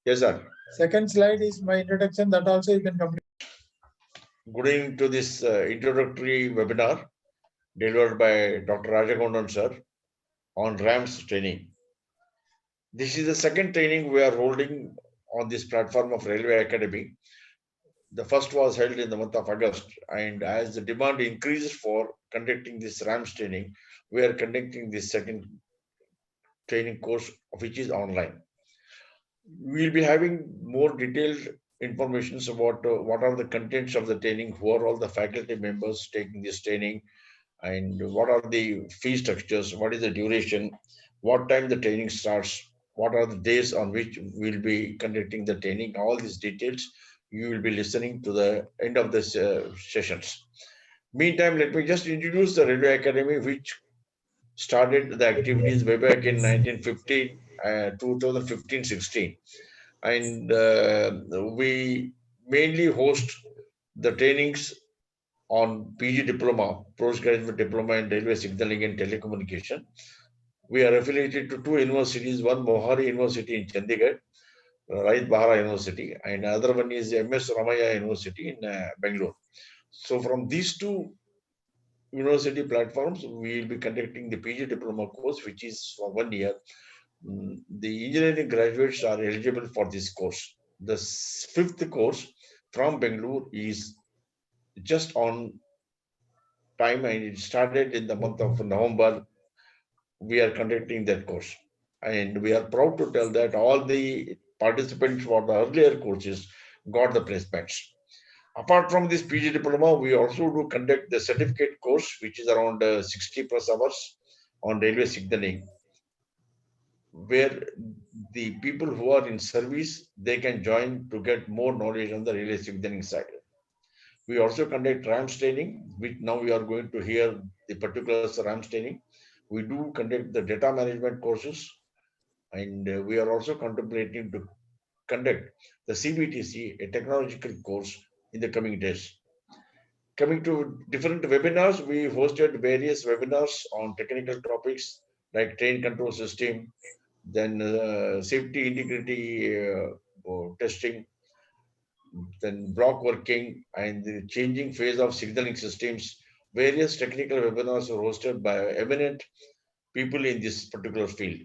Yes, sir. Second slide is my introduction. That also you can complete. Good evening to this introductory webinar delivered by Dr. Rajagondan sir on RAMS training. This is the second training we are holding on this platform of Railway Academy. The first was held in the month of August, and as the demand increases for conducting this RAMS training, we are conducting this second training course, which is online. We'll be having more detailed information about what are the contents of the training, who are all the faculty members taking this training, and what are the fee structures, what is the duration, what time the training starts, what are the days on which we'll be conducting the training. All these details you will be listening to the end of the sessions. Meantime, let me just introduce the Railway Academy, which started the activities way back in 1915, 2015-16. And we mainly host the trainings on PG diploma, postgraduate diploma in railway signaling and telecommunication. We are affiliated to two universities, one Mohari University in Chandigarh, Rait Bahara University, and another one is MS Ramaya University in Bangalore. So from these two university platforms, we will be conducting the PG diploma course, which is for 1 year. The engineering graduates are eligible for this course. The fifth course from Bangalore is just on time, and it started in the month of November. We are conducting that course, and we are proud to tell that all the participants for the earlier courses got the placements. Apart from this PG diploma, we also do conduct the certificate course, which is around 60 plus hours on railway signaling, where the people who are in service, they can join to get more knowledge on the railway signaling side. We also conduct RAMS training, which now we are going to hear the particulars of RAMS training. We do conduct the data management courses, and we are also contemplating to conduct the CBTC, a technological course, in the coming days. Coming to different webinars, we hosted various webinars on technical topics like train control system, then safety integrity testing, then block working, and the changing phase of signaling systems. Various technical webinars are hosted by eminent people in this particular field.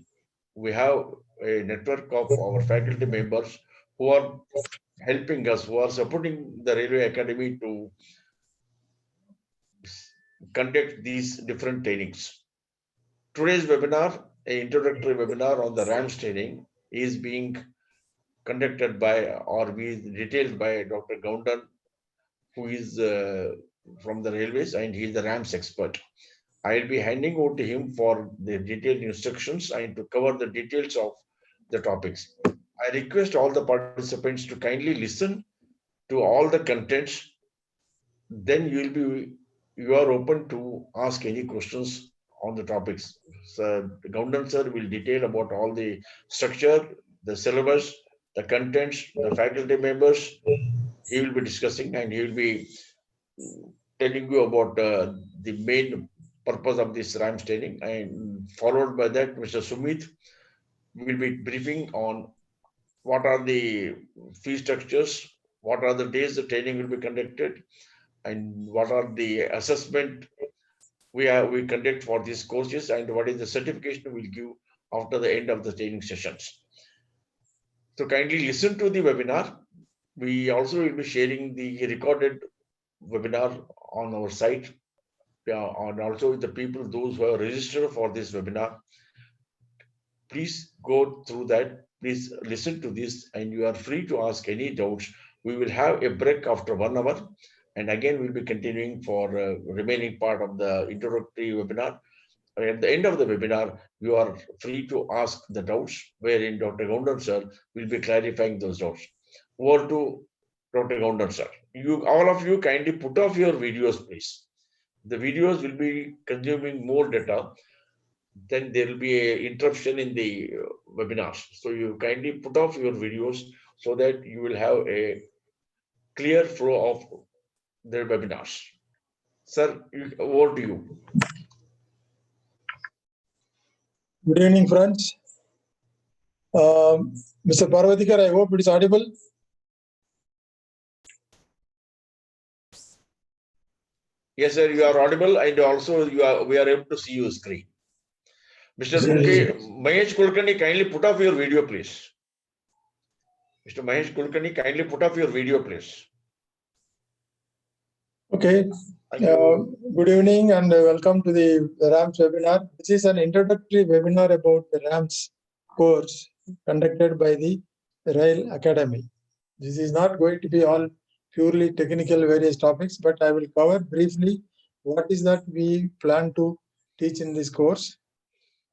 We have a network of our faculty members who are helping us, who are supporting the Railway Academy to conduct these different trainings. Today's webinar, an introductory webinar on the RAMS training, is being conducted by or be detailed by Dr. Gaundan, who is from the railways, and he is the RAMS expert. I'll be handing over to him for the detailed instructions and to cover the details of the topics. I request all the participants to kindly listen to all the contents. Then you are open to ask any questions on the topics. So Gaundan sir will detail about all the structure, the syllabus, the contents, the faculty members. He will be discussing, and he will be telling you about the main purpose of this RAMS training, and followed by that, Mr. Sumit will be briefing on what are the fee structures, what are the days the training will be conducted, and what are the assessment we conduct for these courses, and what is the certification we'll give after the end of the training sessions. So kindly listen to the webinar. We also will be sharing the recorded webinar on our site, and also the people, those who are registered for this webinar. Please go through that. Please listen to this, and you are free to ask any doubts. We will have a break after 1 hour, and again we'll be continuing for remaining part of the introductory webinar. At the end of the webinar, you are free to ask the doubts, wherein Dr. Gaundan sir will be clarifying those doubts. Over to Dr. Gaundan sir. You, all of you, kindly put off your videos, please. The videos will be consuming more data, then there will be a interruption in the webinars. So you kindly put off your videos so that you will have a clear flow of the webinars. Sir, over to you. Good evening, friends. Mr. Parvatikar, I hope it is audible. Yes, sir, you are audible, and also we are able to see your screen. Mr. Mahesh Kulkarni, kindly put off your video, please. Mr. Mahesh Kulkarni, kindly put off your video, please. Okay. Thank you. Good evening and welcome to the RAMS webinar. This is an introductory webinar about the RAMS course conducted by the Rail Academy. This is not going to be all purely technical various topics, but I will cover briefly what is that we plan to teach in this course,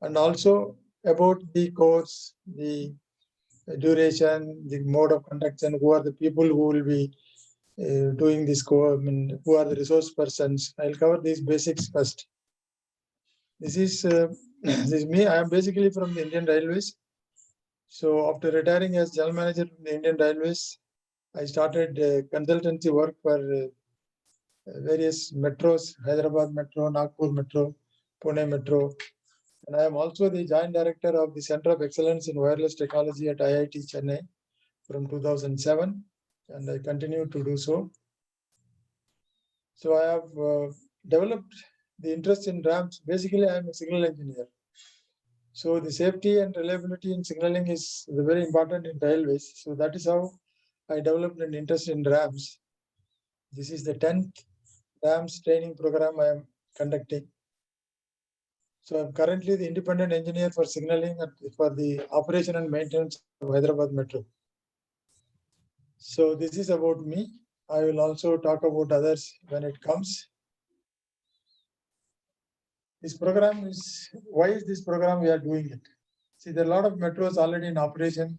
and also about the course, the duration, the mode of conduct, and who are the people who will be doing this course, who are the resource persons. I'll cover these basics first. This is this is me. I am basically from the Indian Railways. So after retiring as general manager from the Indian Railways, I started consultancy work for various metros: Hyderabad Metro, Nagpur Metro, Pune Metro. And I am also the joint director of the Center of Excellence in Wireless Technology at IIT Chennai from 2007, and I continue to do so. So I have developed the interest in RAMs. Basically, I am a signal engineer. So the safety and reliability in signaling is very important in railways. So that is how I developed an interest in RAMs. This is the 10th RAMs training program I am conducting. So I'm currently the independent engineer for signaling for the operation and maintenance of Hyderabad Metro. So this is about me. I will also talk about others when it comes. This program is, why is this program we are doing it? See, there are a lot of metros already in operation.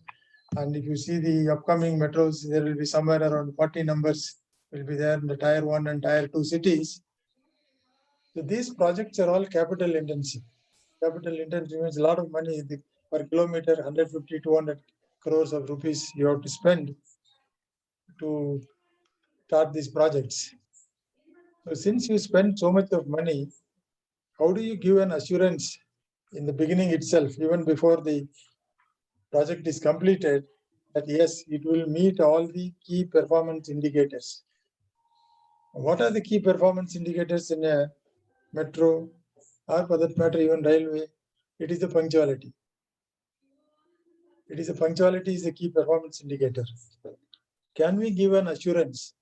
And if you see the upcoming metros, there will be somewhere around 40 numbers will be there in the tier 1 and tier 2 cities. So these projects are all capital intensive. Capital intensive means a lot of money per kilometer, 150, 200 crores of rupees you have to spend to start these projects. So since you spend so much of money, how do you give an assurance in the beginning itself, even before the project is completed, that yes, it will meet all the key performance indicators? What are the key performance indicators in a metro, or for that matter, even railway? It is the punctuality. It is the punctuality is the key performance indicator. Can we give an assurance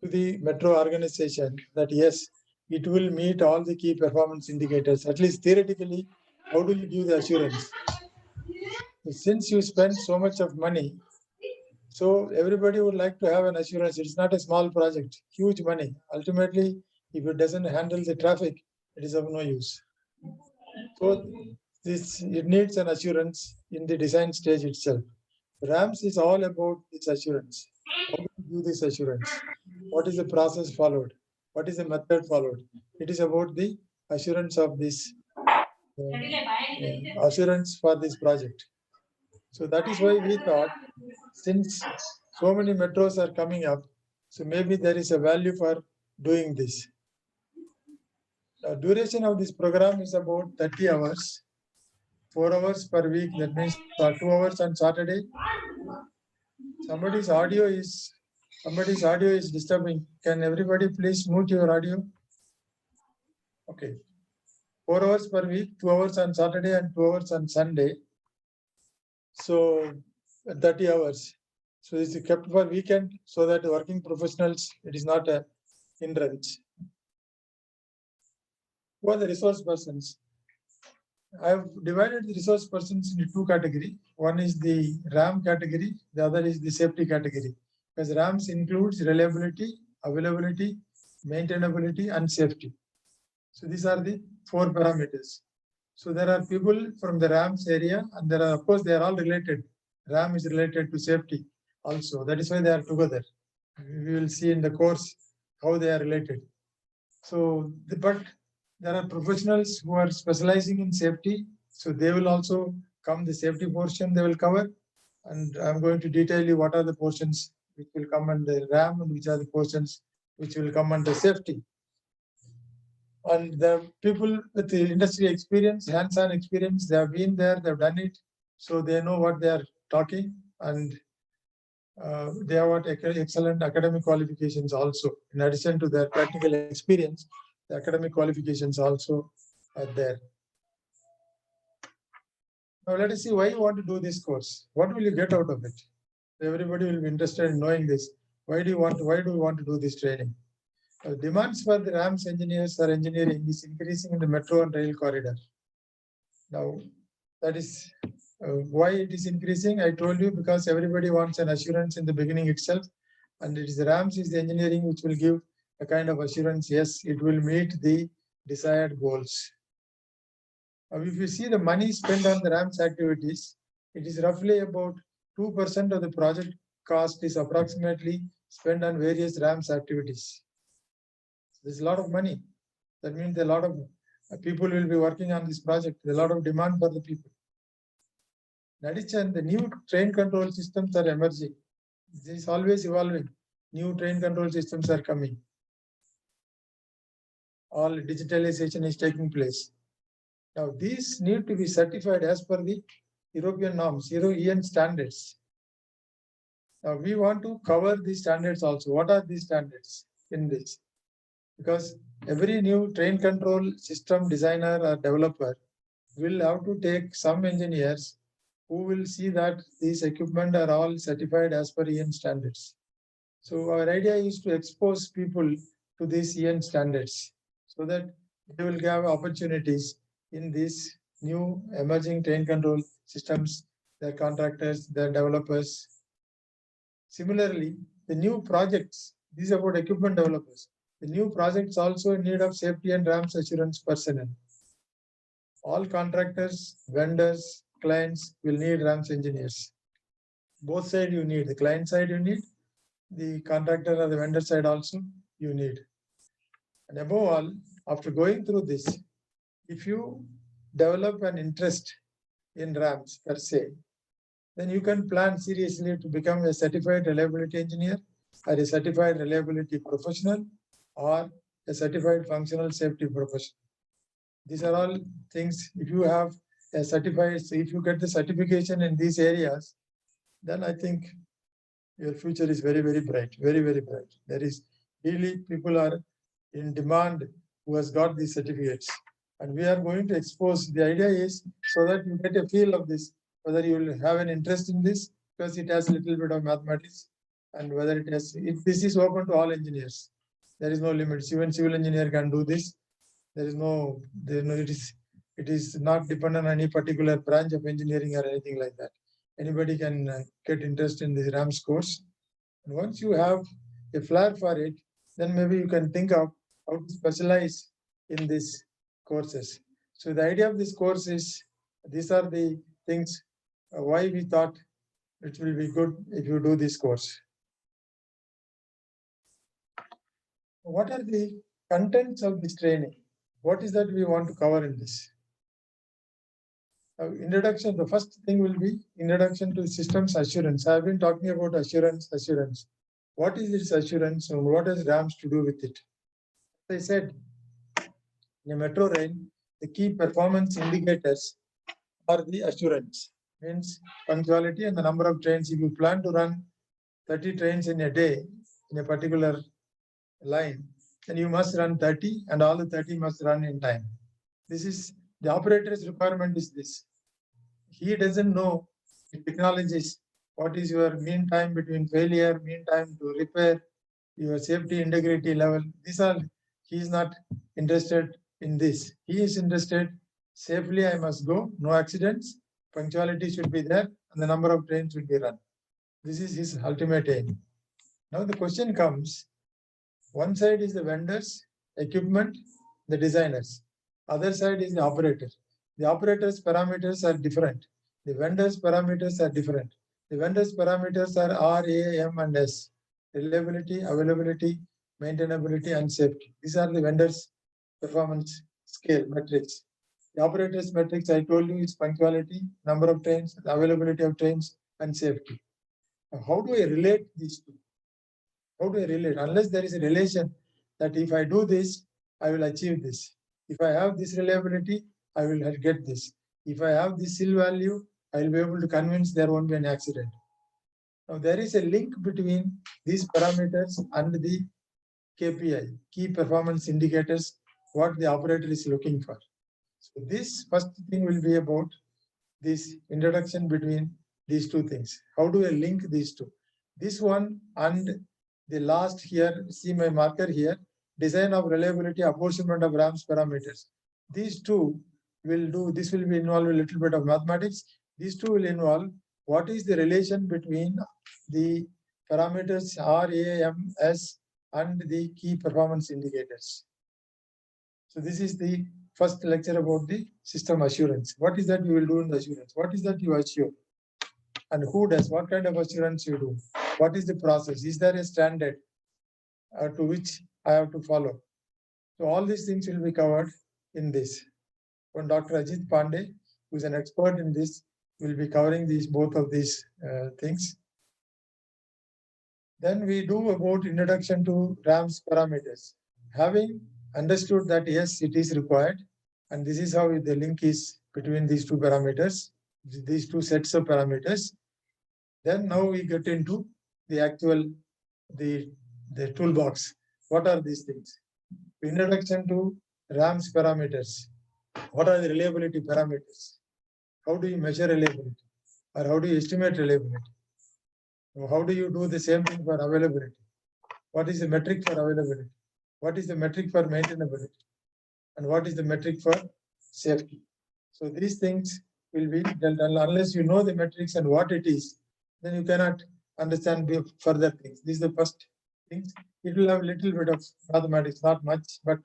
to the metro organization that yes, it will meet all the key performance indicators? At least theoretically, how do you give the assurance? Since you spend so much of money, so everybody would like to have an assurance. It's not a small project, huge money. Ultimately, if it doesn't handle the traffic, it is of no use. So it needs an assurance in the design stage itself. RAMS is all about this assurance. How do you do this assurance? What is the process followed? What is the method followed? It is about the assurance of this assurance for this project. So that is why we thought, since so many metros are coming up, so maybe there is a value for doing this. The duration of this program is about 30 hours, 4 hours per week. That means 2 hours on Saturday. Somebody's audio is disturbing. Can everybody please mute your audio? Okay. 4 hours per week, 2 hours on Saturday and 2 hours on Sunday. So 30 hours. So this is kept for weekend so that working professionals, it is not a hindrance. Who are the resource persons? I have divided the resource persons into two categories. One is the RAM category, the other is the safety category. Because RAMs includes reliability, availability, maintainability, and safety. So these are the 4 parameters. So there are people from the RAMs area, and there are, of course, they are all related. RAM is related to safety also. That is why they are together. We will see in the course how they are related. So, but there are professionals who are specializing in safety. So they will also come, the safety portion they will cover. And I'm going to detail you what are the portions which will come under RAM and which are the portions which will come under safety. And the people with the industry experience, hands-on experience, they have been there, they've done it. So they know what they are talking, and they have got excellent academic qualifications also. In addition to their practical experience, the academic qualifications also are there. Now let us see why you want to do this course. What will you get out of it? Everybody will be interested in knowing this. Why do you want to do this training? Demands for the RAMS engineers or engineering is increasing in the metro and rail corridor. Now, that is why it is increasing. I told you, because everybody wants an assurance in the beginning itself, and it is RAMS is the engineering which will give a kind of assurance. Yes, it will meet the desired goals. Now, if you see the money spent on the RAMS activities, it is roughly about 2% of the project cost is approximately spent on various RAMS activities. There's a lot of money. That means a lot of people will be working on this project. There's a lot of demand for the people. In addition, the new train control systems are emerging. This is always evolving. New train control systems are coming. All digitalization is taking place. Now, these need to be certified as per the European norms, EN standards. Now, we want to cover these standards also. What are these standards in this? Because every new train control system designer or developer will have to take some engineers who will see that these equipment are all certified as per EN standards. So our idea is to expose people to these EN standards so that they will have opportunities in these new emerging train control systems, their contractors, their developers. Similarly, the new projects, these are about equipment developers. The new projects also in need of safety and RAMS assurance personnel. All contractors, vendors, clients will need RAMS engineers. Both sides you need. The client side you need, the contractor or the vendor side also you need. And above all, after going through this, if you develop an interest in RAMS per se, then you can plan seriously to become a certified reliability engineer or a certified reliability professional or a certified functional safety professional. These are all things. If you have a certified, if you get the certification in these areas, then I think your future is very, very bright, very, very bright. There is really people are in demand who has got these certificates. And we are going to expose, the idea is so that you get a feel of this, whether you will have an interest in this, because it has a little bit of mathematics, and whether it has, if this is open to all engineers. There is no limits. Even civil engineer can do this. There is no, it is not dependent on any particular branch of engineering or anything like that. Anybody can get interest in this RAMS course. And once you have a flair for it, then maybe you can think of how to specialize in these courses. So the idea of this course is, these are the things why we thought it will be good if you do this course. What are the contents of this training? What is that we want to cover in this? Introduction, the first thing will be introduction to systems assurance. I have been talking about assurance. What is this assurance and what has RAMS to do with it? As I said, in a metro rail, the key performance indicators are the assurance, means punctuality and the number of trains. If you plan to run 30 trains in a day in a particular line, then you must run 30 and all the 30 must run in time. This is the operator's requirement is this. He doesn't know the technologies, what is your mean time between failure, mean time to repair, your safety integrity level. These are, he is not interested in this. He is interested, safely I must go, no accidents, punctuality should be there, and the number of trains should be run. This is his ultimate aim. Now the question comes, one side is the vendors, equipment, the designers. Other side is the operator. The operator's parameters are different. The vendor's parameters are different. The vendor's parameters are R, A, M, and S. Reliability, availability, maintainability, and safety. These are the vendor's performance scale metrics. The operator's metrics, I told you, is punctuality, number of trains, the availability of trains, and safety. Now, how do I relate these two? How do I relate? Unless there is a relation that if I do this, I will achieve this. If I have this reliability, I will get this. If I have this SIL value, I will be able to convince there won't be an accident. Now there is a link between these parameters and the KPI, key performance indicators, what the operator is looking for. So this first thing will be about this introduction between these two things. How do I link these two? This one and the last here, see my marker here, design of reliability, apportionment of RAMS parameters. These two will do, this will be involve a little bit of mathematics. These two will involve what is the relation between the parameters RAMS and the key performance indicators. So this is the first lecture about the system assurance. What is that you will do in the assurance? What is that you assure? And who does? What kind of assurance you do? What is the process? Is there a standard to which I have to follow? So all these things will be covered in this. When Dr. Ajit Pandey, who is an expert in this, will be covering these both of these things. Then we do about introduction to RAMS parameters. Having understood that yes, it is required, and this is how the link is between these two parameters, these two sets of parameters. Then now we get into the actual the toolbox. What are these things? Introduction to RAMS parameters. What are the reliability parameters? How do you measure reliability? Or how do you estimate reliability? How do you do the same thing for availability? What is the metric for availability? What is the metric for maintainability? And what is the metric for safety? So these things will be dealt unless you know the metrics and what it is, then you cannot understand further things. This is the first things. It will have a little bit of mathematics, not much, but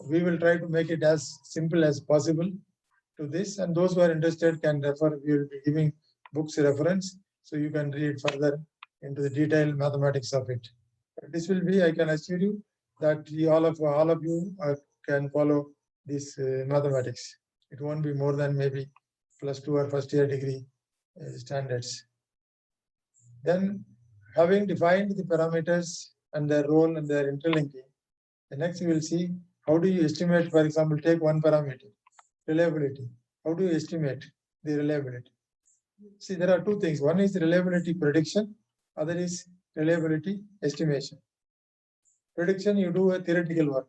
we will try to make it as simple as possible to this. And those who are interested can refer. We will be giving books reference, so you can read further into the detailed mathematics of it. But this will be, I can assure you that all of you can follow this mathematics. It won't be more than maybe +2 or first year degree standards. Then, having defined the parameters and their role and their interlinking, the next we will see how do you estimate, for example, take one parameter, reliability. How do you estimate the reliability? See, there are two things. One is reliability prediction, other is reliability estimation. Prediction, you do a theoretical work.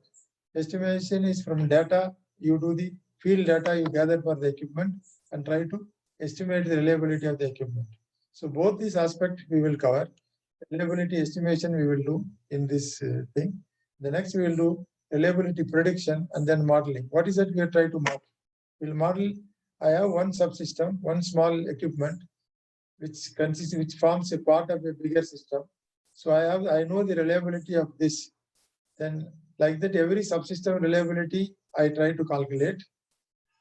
Estimation is from data, you do the field data you gather for the equipment and try to estimate the reliability of the equipment. So both these aspects we will cover. Reliability estimation we will do in this thing. The next we will do reliability prediction and then modeling. What is it we are trying to model? We'll model, I have one subsystem, one small equipment, which forms a part of a bigger system. So I know the reliability of this. Then like that, every subsystem reliability I try to calculate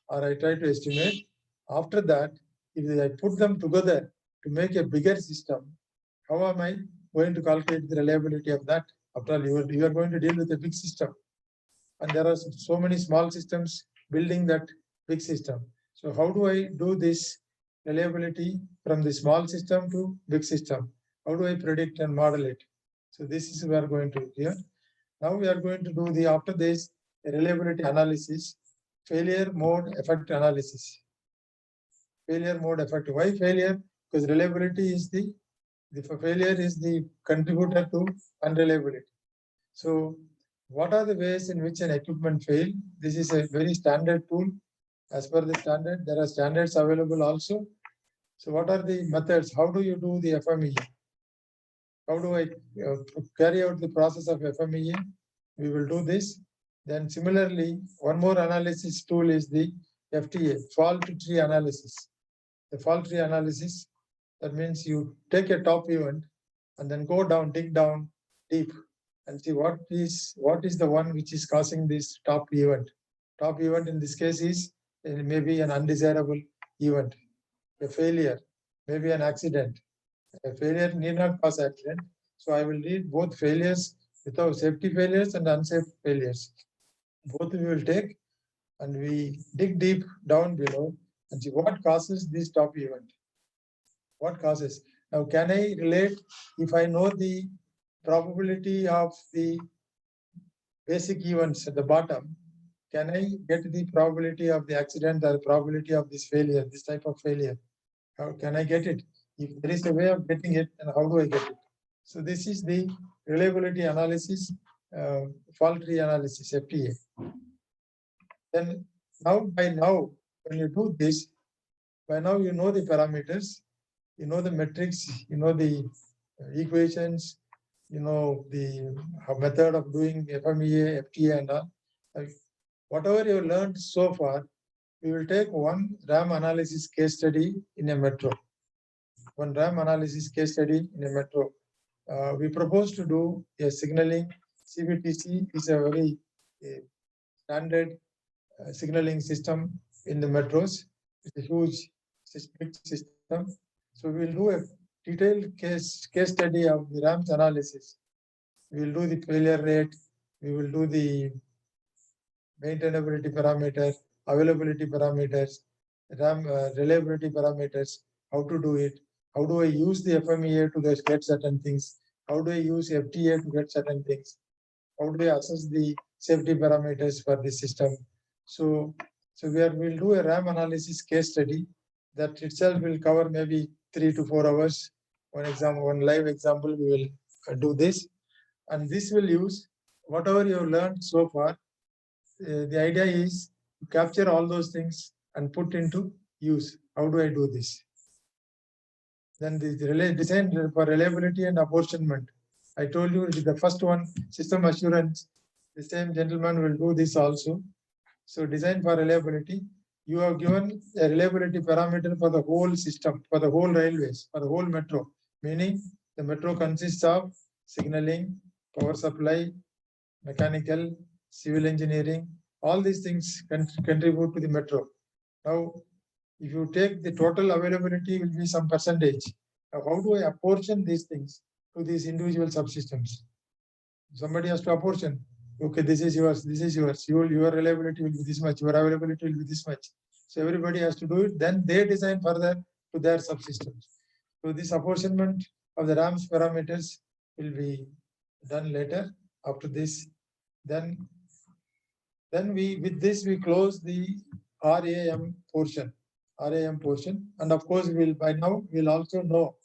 or I try to estimate. After that, if I put them together to make a bigger system, how am I going to calculate the reliability of that? After all, you are going to deal with a big system. And there are so many small systems building that big system. So how do I do this reliability from the small system to big system? How do I predict and model it? So this is we are going to here. Now we are going to do after this reliability analysis, failure mode effect analysis. Failure mode effect. Why failure? Because reliability is the failure is the contributor to unreliability. So what are the ways in which an equipment fail? This is a very standard tool. As per the standard, there are standards available also. So what are the methods? How do you do the FMEA? How do I carry out the process of FMEA? We will do this. Then similarly, one more analysis tool is the FTA, fault tree analysis. The fault tree analysis, that means you take a top event and then go down, dig down deep and see what is the one which is causing this top event. Top event in this case is maybe an undesirable event, a failure, maybe an accident. A failure need not cause accident. So I will read both failures without safety failures and unsafe failures. Both we will take and we dig deep down below and see what causes this top event. What causes? Now, can I relate if I know the probability of the basic events at the bottom? Can I get the probability of the accident or probability of this failure, this type of failure? How can I get it? If there is a way of getting it, then how do I get it? So this is the reliability analysis, fault tree analysis, FTA. Then by now, when you do this, by now you know the parameters, you know the metrics, you know the equations, you know the method of doing FMEA, FTA and all. Whatever you learned so far, we will take one RAM analysis case study in a metro. One RAM analysis case study in a metro. We propose to do a signaling. CBTC is a very standard signaling system in the metros. It's a huge big system. So we'll do a detailed case study of the RAM's analysis. We will do the failure rate. We will do the maintainability parameters, availability parameters, RAM reliability parameters, how to do it, how do I use the FMEA to get certain things, how do I use FTA to get certain things, how do I assess the safety parameters for the system. So we'll do a RAM analysis case study that itself will cover maybe 3 to 4 hours. One live example, we will do this. And this will use whatever you have learned so far. The idea is to capture all those things and put into use. How do I do this? Then the design for reliability and apportionment. I told you the first one, system assurance. The same gentleman will do this also. So design for reliability. You have given a reliability parameter for the whole system, for the whole railways, for the whole metro. Meaning the metro consists of signaling, power supply, mechanical, civil engineering, all these things contribute to the metro. Now, if you take the total availability will be some percentage. Now, how do I apportion these things to these individual subsystems? Somebody has to apportion. Okay, this is yours, this is yours. Your reliability will be this much, your availability will be this much. So everybody has to do it. Then they design further to their subsystems. So this apportionment of the RAM's parameters will be done later. After this, then with this we close the RAM portion, and of course by now we'll also know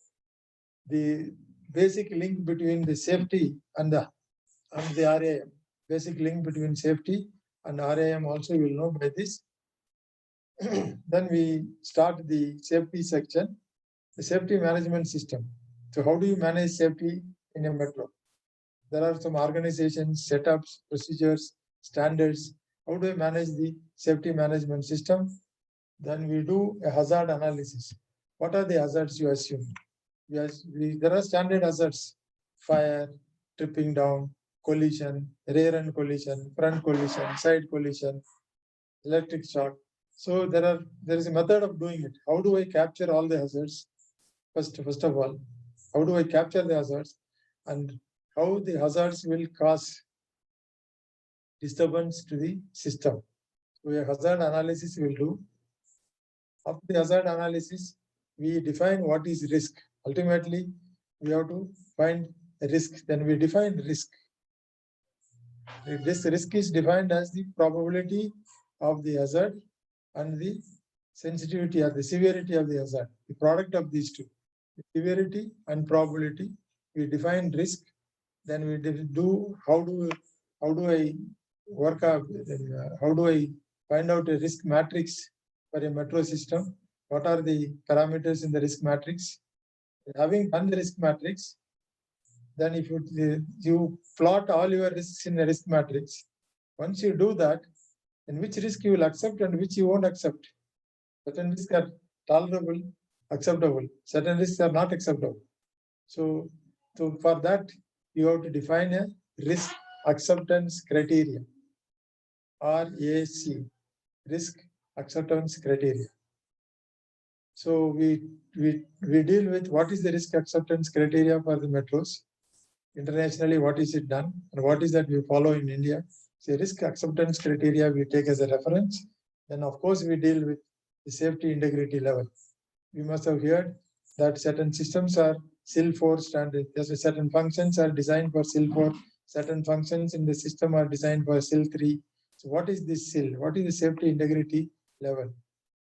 the basic link between the safety and the RAM. Basic link between safety and RAM also we'll know by this. Then we start the safety section, the safety management system. So how do you manage safety in a metro? There are some organizations, setups, procedures, standards. How do I manage the safety management system? Then we do a hazard analysis. What are the hazards you assume? Yes, there are standard hazards: fire, tripping down, collision, rear end collision, front collision, side collision, electric shock. So there is a method of doing it. How do I capture all the hazards? First of all, how do I capture the hazards, and how the hazards will cause disturbance to the system? So a hazard analysis we will do. After the hazard analysis, we define what is risk. Ultimately, we have to find a risk. Then we define risk. This risk is defined as the probability of the hazard and the sensitivity or the severity of the hazard, the product of these two, the severity and probability. We define risk. Then we do how do I work out, how do I find out a risk matrix for a metro system? What are the parameters in the risk matrix? Having done the risk matrix, then if you plot all your risks in the risk matrix, once you do that, then which risk you will accept and which you won't accept. Certain risks are tolerable, acceptable. Certain risks are not acceptable. So for that, you have to define a risk acceptance criteria, RAC, risk acceptance criteria. So we deal with what is the risk acceptance criteria for the metros. Internationally, what is it done and what is that we follow in India? So risk acceptance criteria we take as a reference. Then of course we deal with the safety integrity level. You must have heard that certain systems are SIL 4 standard. There's certain functions are designed for SIL 4. Certain functions in the system are designed for SIL 3. So what is this SIL? What is the safety integrity level?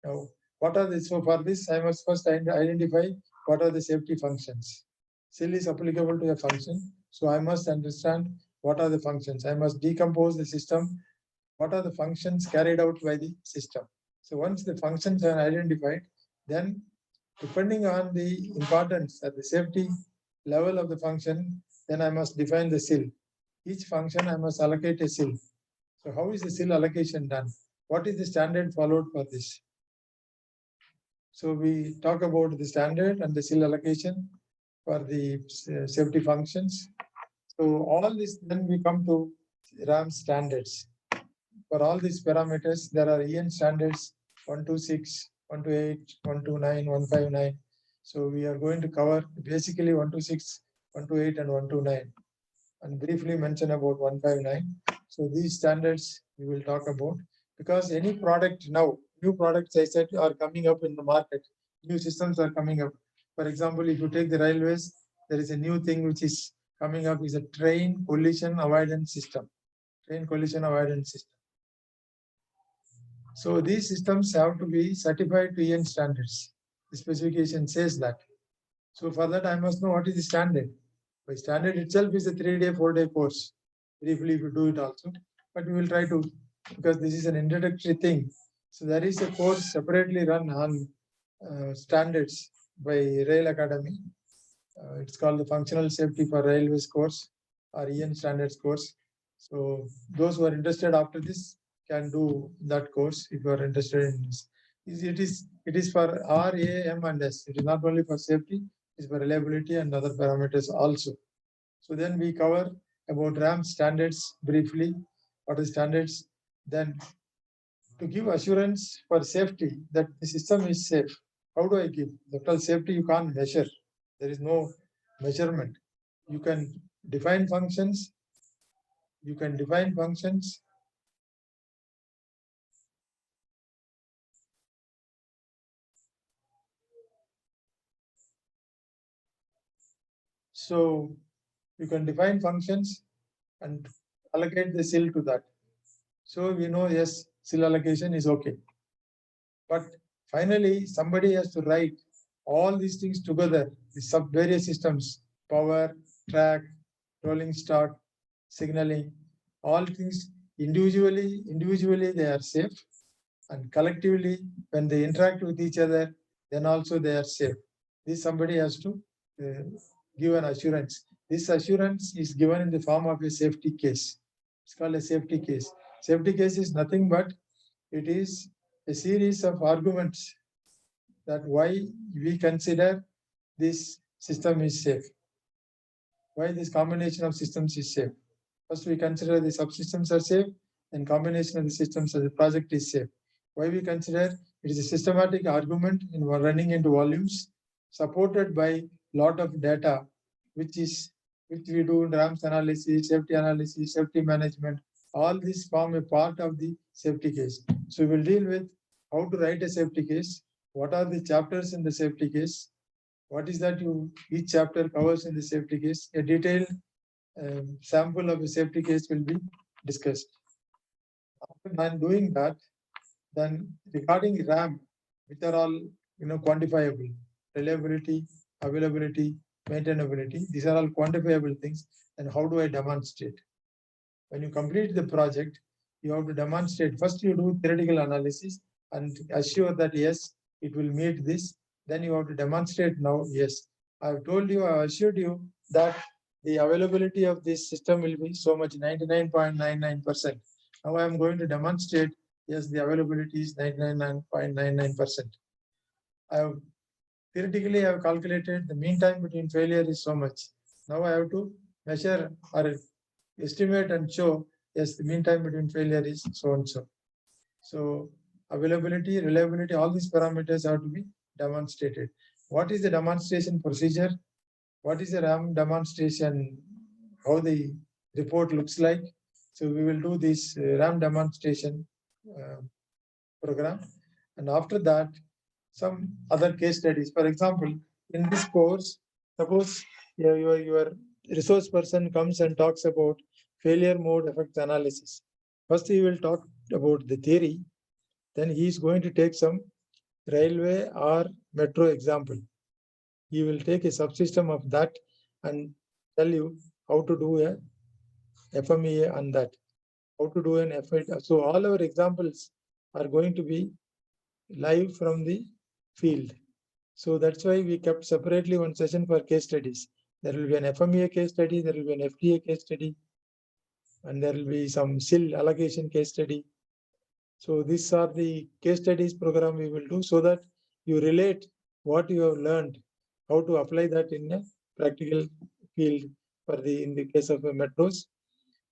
Now, What are the, so for this, I must first identify what are the safety functions. SIL is applicable to a function. So I must understand what are the functions. I must decompose the system. What are the functions carried out by the system? So once the functions are identified, then depending on the importance at the safety level of the function, then I must define the SIL. Each function I must allocate a SIL. So how is the SIL allocation done? What is the standard followed for this? So we talk about the standard and the SIL allocation for the safety functions. So all this, then we come to RAM standards. For all these parameters, there are EN standards 126, 128, 129, 159. So we are going to cover basically 126, 128, and 129, and briefly mention about 159. So these standards we will talk about, because any product now, new products I said are coming up in the market, new systems are coming up. For example, if you take the railways, there is a new thing which is coming up, is a train collision avoidance system. Train collision avoidance system. So these systems have to be certified to EN standards. The specification says that. So for that, I must know what is the standard. By standard itself is a 3-day, 4-day course. Briefly, if you do it also, but we will try to, because this is an introductory thing. So there is a course separately run on standards by Rail Academy. It's called the Functional Safety for Railways course or EN standards course. So those who are interested after this can do that course if you are interested in this. It is for R, A, M, and S. It is not only for safety, it is for reliability and other parameters also. So then we cover about RAM standards briefly. What are standards? Then to give assurance for safety that the system is safe. How do I give? Because safety you can't measure. There is no measurement. You can define functions. You can define functions. So you can define functions and allocate the SIL to that. So we know, yes, SIL allocation is okay. But finally, somebody has to write all these things together, the various systems, power, track, rolling stock, signaling, all things individually they are safe, and collectively when they interact with each other, then also they are safe. This somebody has to give an assurance. This assurance is given in the form of a safety case. It's called a safety case. Safety case is nothing but it is a series of arguments that why we consider this system is safe. Why this combination of systems is safe. First, we consider the subsystems are safe, and combination of the systems of the project is safe. Why we consider it is a systematic argument in running into volumes, supported by lot of data, which we do in RAMS analysis, safety management. All these form a part of the safety case. So we will deal with how to write a safety case, what are the chapters in the safety case, what is that each chapter covers in the safety case. A detailed sample of a safety case will be discussed. After I'm doing that, then regarding RAM, which are all quantifiable, reliability, availability, maintainability, these are all quantifiable things. And how do I demonstrate? When you complete the project, you have to demonstrate. First, you do theoretical analysis and assure that yes, it will meet this. Then you have to demonstrate now, yes, I've told you, I assured you that the availability of this system will be so much, 99.99%. Now I am going to demonstrate, yes, the availability is 99.99%. Theoretically, I have calculated the mean time between failure is so much. Now I have to measure or estimate and show, yes, the mean time between failure is so and so. So availability, reliability, all these parameters have to be demonstrated. What is the demonstration procedure? What is the RAM demonstration? How the report looks like? So we will do this RAM demonstration program, and after that, some other case studies. For example, in this course, suppose your resource person comes and talks about failure mode effects analysis. First, he will talk about the theory. Then he is going to take some railway or metro example. He will take a subsystem of that and tell you how to do a FMEA on that, how to do an FIT. So all our examples are going to be live from the field. So that's why we kept separately one session for case studies. There will be an FMEA case study, there will be an FDA case study, and there will be some SIL allocation case study. So these are the case studies program we will do so that you relate what you have learned, how to apply that in a practical field in the case of metros.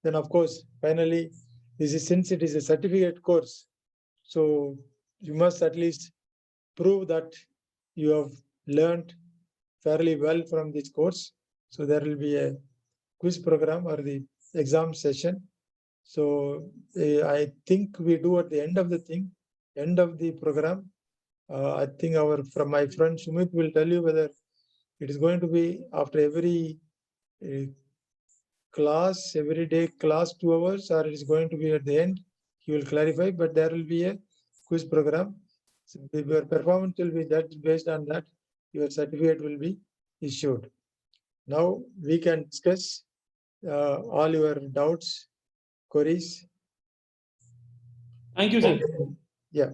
Then of course, finally, since it is a certificate course, so you must at least prove that you have learned fairly well from this course. So there will be a quiz program or the exam session. So I think we do at the end of the program. I think from my friend Sumit will tell you whether it is going to be after every class, every day class 2 hours, or it is going to be at the end. He will clarify, but there will be a quiz program. So your performance will be judged based on that. Your certificate will be issued. Now we can discuss all your doubts, queries. Thank you, sir. Yeah.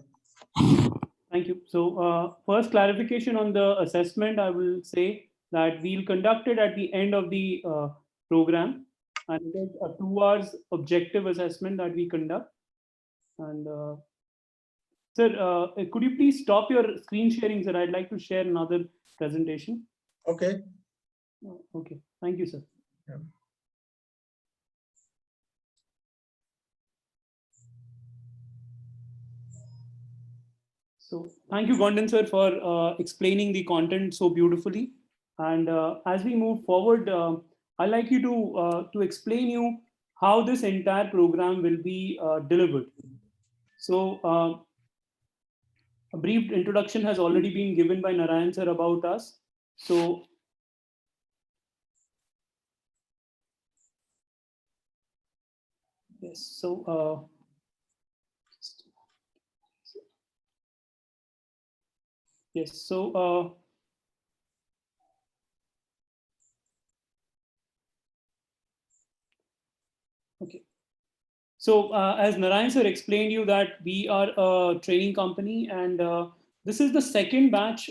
Thank you. So first clarification on the assessment, I will say that we'll conduct it at the end of the program, and it is a 2 hours objective assessment that we conduct. And sir, could you please stop your screen sharing, sir? I'd like to share another presentation. Okay. Okay. Thank you, sir. Yeah. So thank you, Gondan sir, for explaining the content so beautifully. And as we move forward, I'd like you to explain you how this entire program will be delivered. So a brief introduction has already been given by Narayan sir about us. So yes, so yes, so okay. So as Narayan sir explained you that we are a training company, and this is the second batch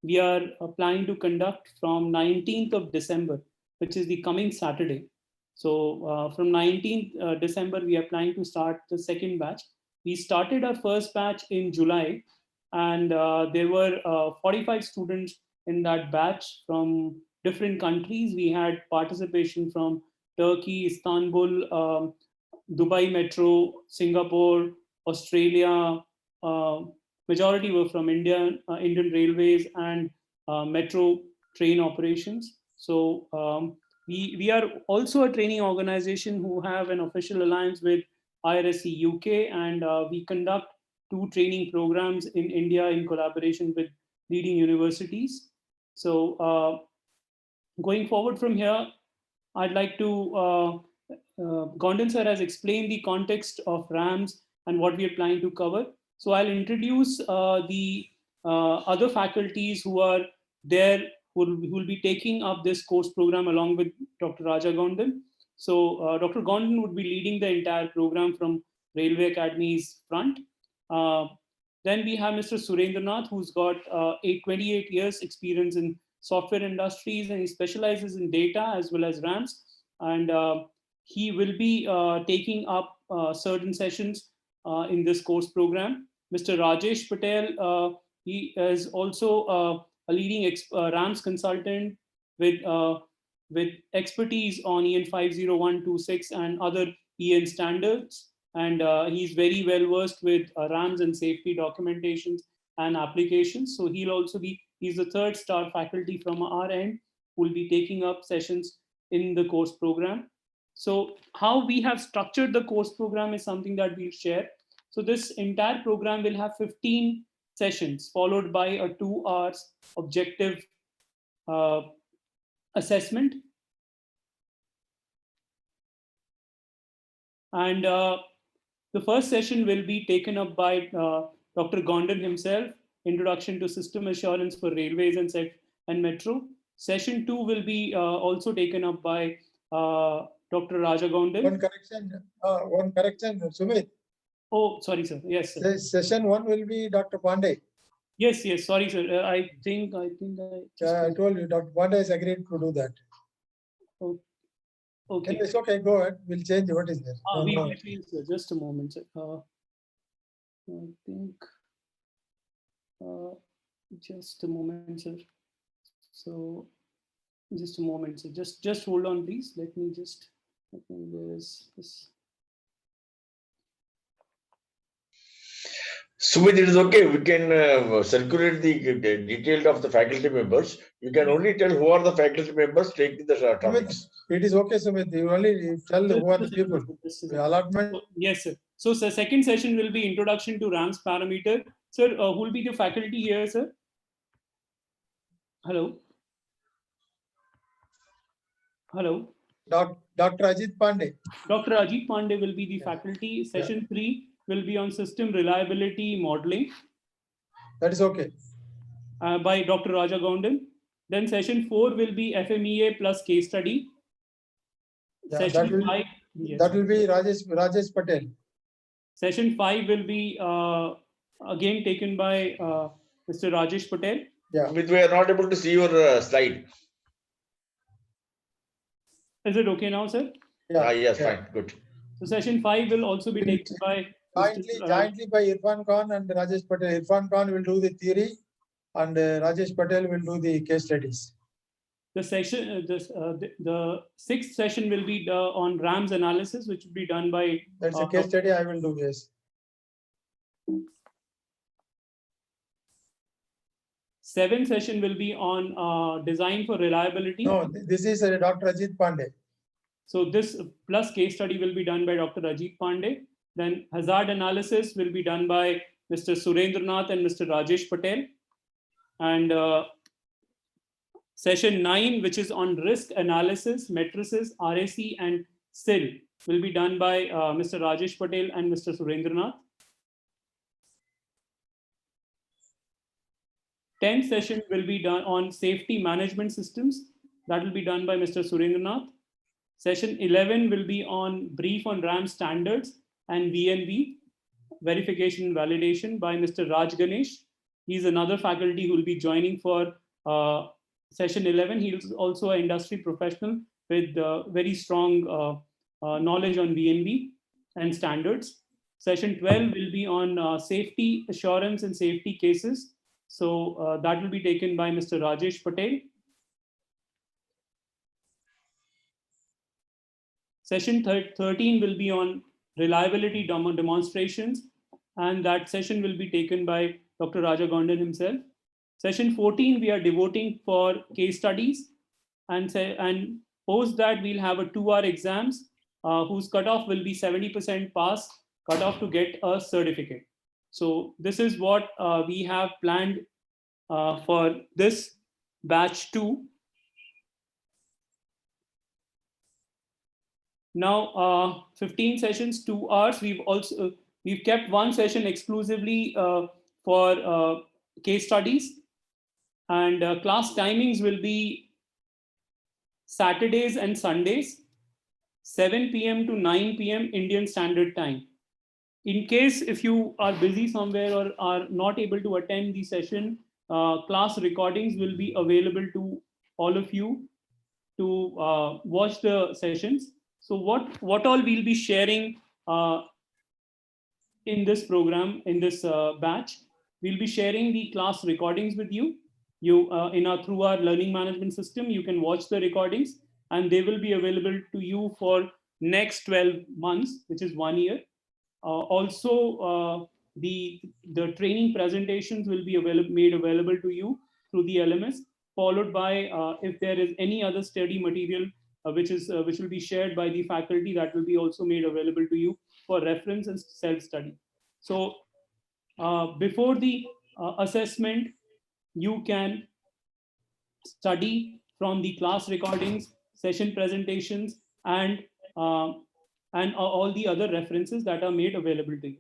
we are planning to conduct from 19th of December, which is the coming Saturday. So from 19th December, we are planning to start the second batch. We started our first batch in July, and there were 45 students in that batch from different countries. We had participation from Turkey, Istanbul, Dubai Metro, Singapore, Australia. Majority were from Indian Railways and metro train operations. So we are also a training organization who have an official alliance with IRSC UK, and we conduct 2 training programs in India in collaboration with leading universities. So going forward from here, I'd like to Gondan sir has explained the context of RAMS and what we are planning to cover. So I'll introduce the other faculties who are there, who will be taking up this course program along with Dr. Raja Gondan. So Dr. Gondan would be leading the entire program from Railway Academy's front. Then we have Mr. Surendranath, who's got 28 years experience in software industries, and he specializes in data as well as RAMS. And he will be taking up certain sessions in this course program. Mr. Rajesh Patel, he is also a leading RAMS consultant with expertise on EN 50126 and other EN standards. And he's very well versed with RAMS and safety documentations and applications. So he's the 3rd star faculty from our end who will be taking up sessions in the course program. So how we have structured the course program is something that we'll share. So this entire program will have 15 sessions followed by a 2 hours objective assessment. And the first session will be taken up by Dr. Gondan himself, Introduction to System Assurance for Railways and Metro. Session 2 will be also taken up by Dr. Raja Gondal. One correction, Sumit. Oh, sorry, sir. Yes, sir. Session 1 will be Dr. Pandey. Yes, sorry, sir. I think I just I told you, Dr. Pandey has agreed to do that. okay. It's okay, go ahead. We'll change what is there. We will change, sir. Just a moment, sir. I think just a moment, sir. So just a moment, sir. Just hold on, please. Let me just. I think there is this. Sumit, it is okay. We can circulate the detail of the faculty members. You can only tell who are the faculty members taking the topics. It is okay, Sumit. You only tell who are the people. The allotment. Yes, sir. So, sir, second session will be introduction to RAMS parameter. Sir, who will be the faculty here, sir? Hello. Hello. Dr. Ajit Pandey. Dr. Ajit Pandey will be the faculty. Session 3 will be on system reliability modeling. That is okay. By Dr. Raja Gondal. Then session 4 will be FMEA plus case study. Yeah, Session 5. Yes. That will be Rajesh Patel. Session 5 will be again taken by Mr. Rajesh Patel. Yeah. We are not able to see your slide. Is it okay now, sir? Yeah. Yes, fine, good. So session 5 will also be taken by jointly by Irfan Khan and Rajesh Patel. Irfan Khan will do the theory and Rajesh Patel will do the case studies. The session, the sixth session will be on RAMS analysis, which will be done by. That's a case study I will do, yes. Seventh session will be on design for reliability. No, this is Dr. Ajit Pandey. So this plus case study will be done by Dr. Ajit Pandey. Then hazard analysis will be done by Mr. Surendranath and Mr. Rajesh Patel. And session 9, which is on risk analysis, matrices, RAC, and SIL, will be done by Mr. Rajesh Patel and Mr. Surendranath. 10th session will be done on safety management systems. That will be done by Mr. Surendranath. Session 11 will be on brief on RAM standards and VNV, verification and validation, by Mr. Raj Ganesh. He's another faculty who will be joining for session 11. He is also an industry professional with very strong knowledge on VNV and standards. Session 12 will be on safety assurance and safety cases. So that will be taken by Mr. Rajesh Patel. Session 13 will be on reliability demonstrations, and that session will be taken by Dr. Raja Gondal himself. Session 14 we are devoting for case studies, and post that we'll have a 2-hour exams whose cutoff will be 70% pass cutoff to get a certificate. So this is what we have planned for this batch 2. Now 15 sessions, 2 hours. We've kept one session exclusively for case studies, and class timings will be Saturdays and Sundays, 7 p.m. to 9 p.m. Indian Standard Time. In case if you are busy somewhere or are not able to attend the session, class recordings will be available to all of you to watch the sessions. So what all we'll be sharing in this program, in this batch, we'll be sharing the class recordings with you. Through our learning management system, you can watch the recordings, and they will be available to you for next 12 months, which is 1 year. Also, the training presentations will be made available to you through the LMS, followed by if there is any other study material which will be shared by the faculty, that will be also made available to you for reference and self-study. So before the assessment, you can study from the class recordings, session presentations, and all the other references that are made available to you.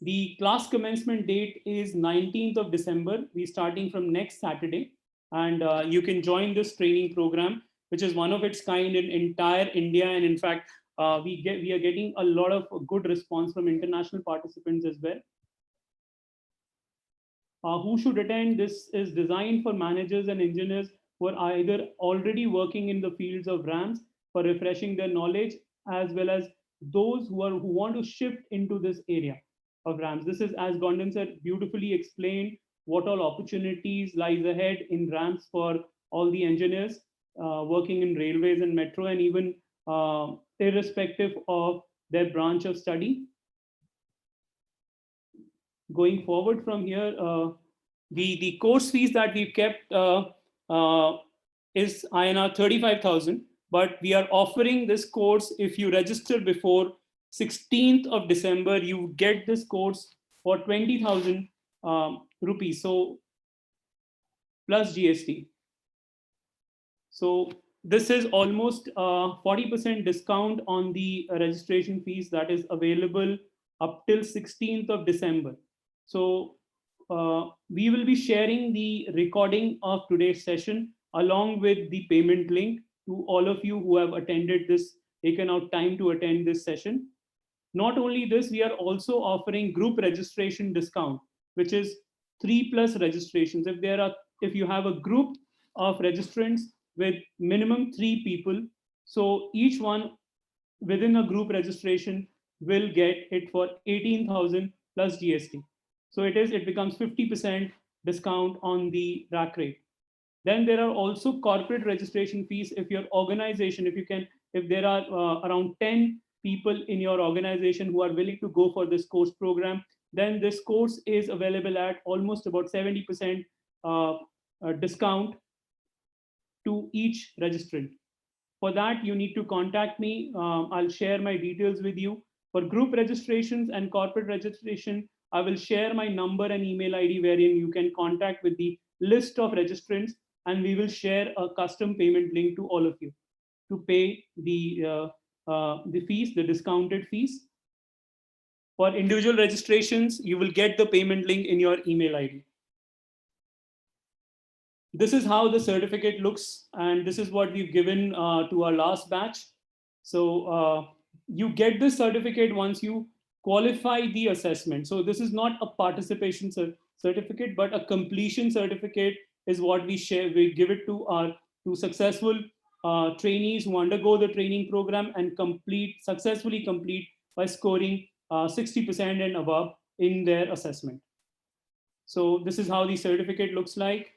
The class commencement date is 19th of December. We're starting from next Saturday. And you can join this training program, which is one of its kind in entire India. And in fact, we are getting a lot of good response from international participants as well. Who should attend? This is designed for managers and engineers who are either already working in the fields of RAMs for refreshing their knowledge, as well as those who want to shift into this area of RAMs. This is, as Gondon said, beautifully explained what all opportunities lies ahead in RAMs for all the engineers working in railways and metro, and even irrespective of their branch of study. Going forward from here, the course fees that we've kept is INR 35,000, but we are offering this course if you register before 16th of December, you get this course for 20,000 rupees, so plus GST. So this is almost 40% discount on the registration fees that is available up till 16th of December. So we will be sharing the recording of today's session along with the payment link to all of you who have attended this, taken out time to attend this session. Not only this, we are also offering group registration discount, which is 3+ registrations. If you have a group of registrants with minimum 3 people, so each one within a group registration will get it for 18,000 plus GST. So it becomes 50% discount on the rack rate. Then there are also corporate registration fees. If your organization, if there are around 10 people in your organization who are willing to go for this course program, then this course is available at almost about 70% discount to each registrant. For that, you need to contact me. I'll share my details with you. For group registrations and corporate registration, I will share my number and email ID wherein you can contact with the list of registrants, and we will share a custom payment link to all of you to pay the fees, the discounted fees. For individual registrations, you will get the payment link in your email ID. This is how the certificate looks, and this is what we've given to our last batch. So you get this certificate once you qualify the assessment. So this is not a participation certificate, but a completion certificate is what we share. We give it to successful trainees who undergo the training program and successfully complete by scoring 60% and above in their assessment. So this is how the certificate looks like.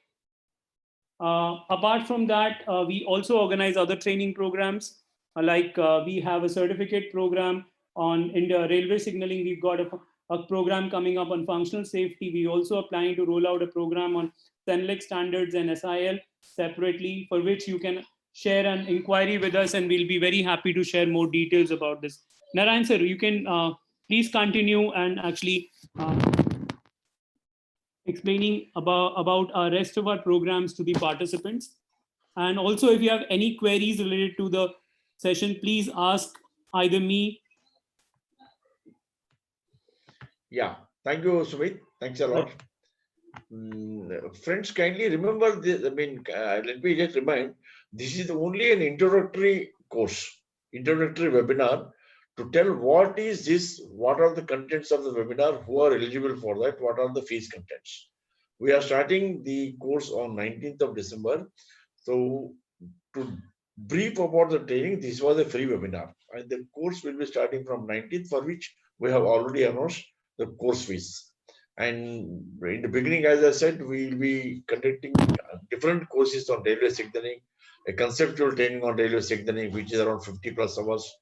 Apart from that, we also organize other training programs. We have a certificate program on railway signaling. We've got a program coming up on functional safety. We also are planning to roll out a program on SENELEC standards and SIL separately, for which you can share an inquiry with us, and we'll be very happy to share more details about this. Narayan sir, you can please continue and actually explaining about our rest of our programs to the participants. And also, if you have any queries related to the session, please ask either me. Yeah, thank you, Sumit. Thanks a lot. Friends, kindly remember this. I mean, let me just remind, this is only an introductory course, introductory webinar to tell what is this, what are the contents of the webinar, who are eligible for that, what are the fees contents. We are starting the course on 19th of December. So to brief about the training, this was a free webinar, and the course will be starting from 19th, for which we have already announced the course fees. And in the beginning, as I said, we will be conducting different courses on railway signaling, a conceptual training on railway signaling, which is around 50+ hours,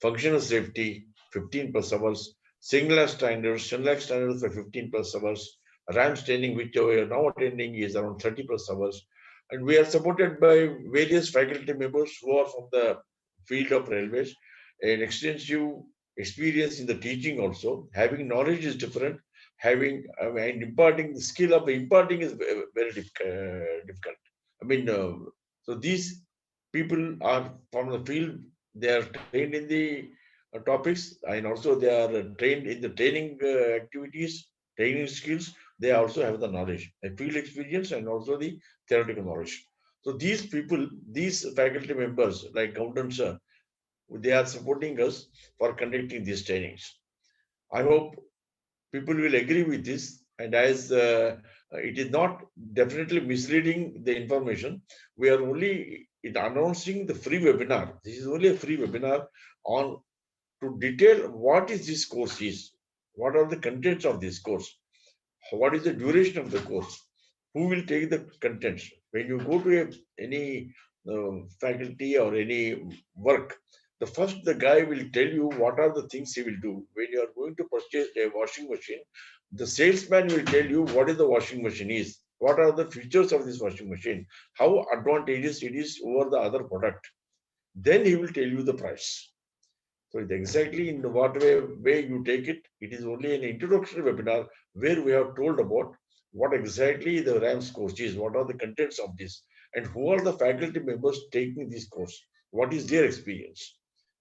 functional safety, 15+ hours, SINGLAS standards for 15+ hours, RAMS training, which we are now attending, is around 30+ hours. And we are supported by various faculty members who are from the field of railways, an extensive experience in the teaching also. Having knowledge is different. Having and imparting, the skill of imparting is very difficult. I mean, so these people are from the field. They are trained in the topics, and also they are trained in the training activities, training skills. They also have the knowledge, the field experience, and also the theoretical knowledge. So these people, these faculty members, like Gautam sir, they are supporting us for conducting these trainings. I hope people will agree with this. And as it is not definitely misleading the information, we are only announcing the free webinar. This is only a free webinar on to detail what is this course is, what are the contents of this course, what is the duration of the course, who will take the contents. When you go to any faculty or any work, the first the guy will tell you what are the things he will do. When you are going to purchase a washing machine, the salesman will tell you what is the washing machine is, what are the features of this washing machine, how advantageous it is over the other product. Then he will tell you the price. So it's exactly in what way you take it. It is only an introductory webinar where we have told about what exactly the RAMS course is, what are the contents of this, and who are the faculty members taking this course, what is their experience.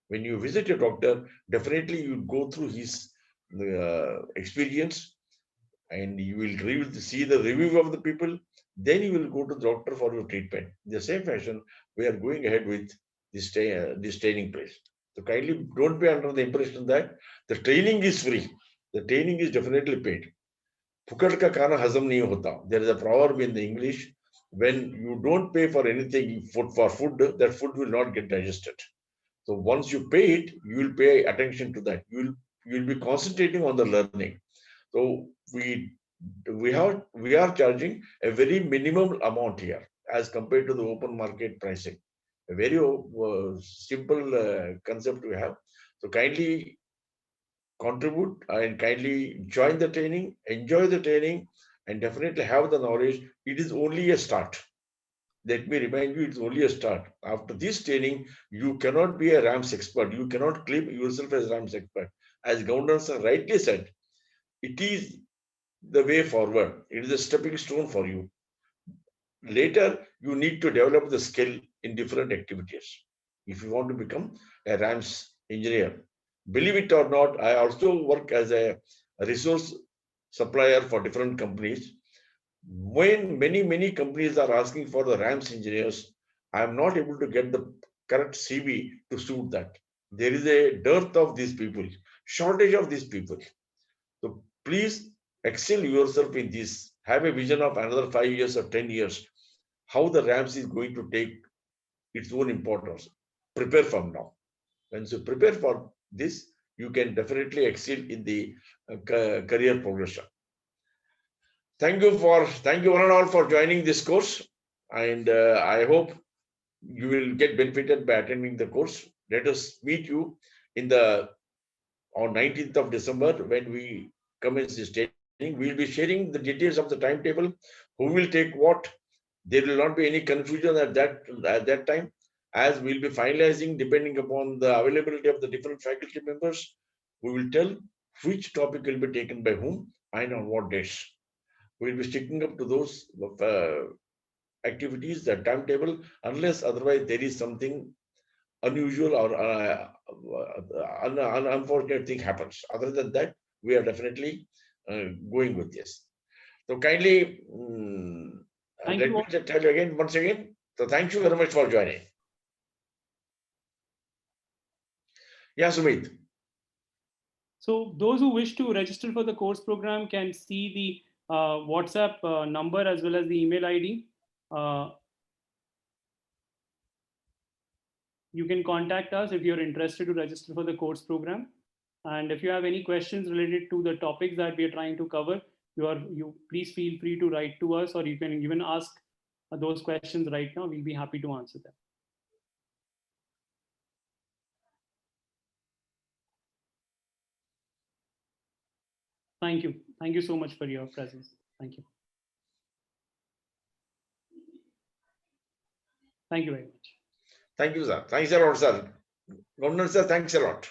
When you visit a doctor, definitely you go through his experience, and you will see the review of the people. Then you will go to the doctor for your treatment. In the same fashion, we are going ahead with this training place. So kindly don't be under the impression that the training is free. The training is definitely paid. Fukat ka khana hazam nahi hota. There is a proverb in the English: when you don't pay for anything for food, that food will not get digested. So once you pay it, you will pay attention to that. You will be concentrating on the learning. So we are charging a very minimum amount here as compared to the open market pricing. A very simple concept we have. So kindly contribute and kindly join the training, enjoy the training, and definitely have the knowledge. It is only a start. Let me remind you, it's only a start. After this training, you cannot be a RAMS expert. You cannot claim yourself as RAMS expert. As Gaundan rightly said, it is the way forward. It is a stepping stone for you. Later, you need to develop the skill in different activities. If you want to become a RAMS engineer, believe it or not, I also work as a resource supplier for different companies. When many companies are asking for the RAMS engineers, I am not able to get the correct CV to suit that. There is a dearth of these people, shortage of these people. So please excel yourself in this. Have a vision of another 5 years or 10 years, how the RAMS is going to take its own importance. Prepare from now. When you prepare for this, you can definitely excel in the career progression. Thank you one and all for joining this course, and I hope you will get benefited by attending the course. Let us meet you in the on 19th of December when we commence this training. We'll be sharing the details of the timetable, who will take what. There will not be any confusion at that time, as we'll be finalizing depending upon the availability of the different faculty members. We will tell which topic will be taken by whom and on what days. We'll be sticking up to those activities, the timetable, unless otherwise there is something unusual or unfortunate thing happens. Other than that, we are definitely going with this. So kindly, Thank let you me all. tell you again, once again. So thank you very much for joining. Yeah, Sumit. So those who wish to register for the course program can see the WhatsApp number as well as the email ID. You can contact us if you're interested to register for the course program. And if you have any questions related to the topics that we are trying to cover, you please feel free to write to us, or you can even ask those questions right now. We'll be happy to answer them. Thank you. Thank you so much for your presence. Thank you. Thank you very much. Thank you, sir. Thanks a lot, sir. Governor, sir, thanks a lot.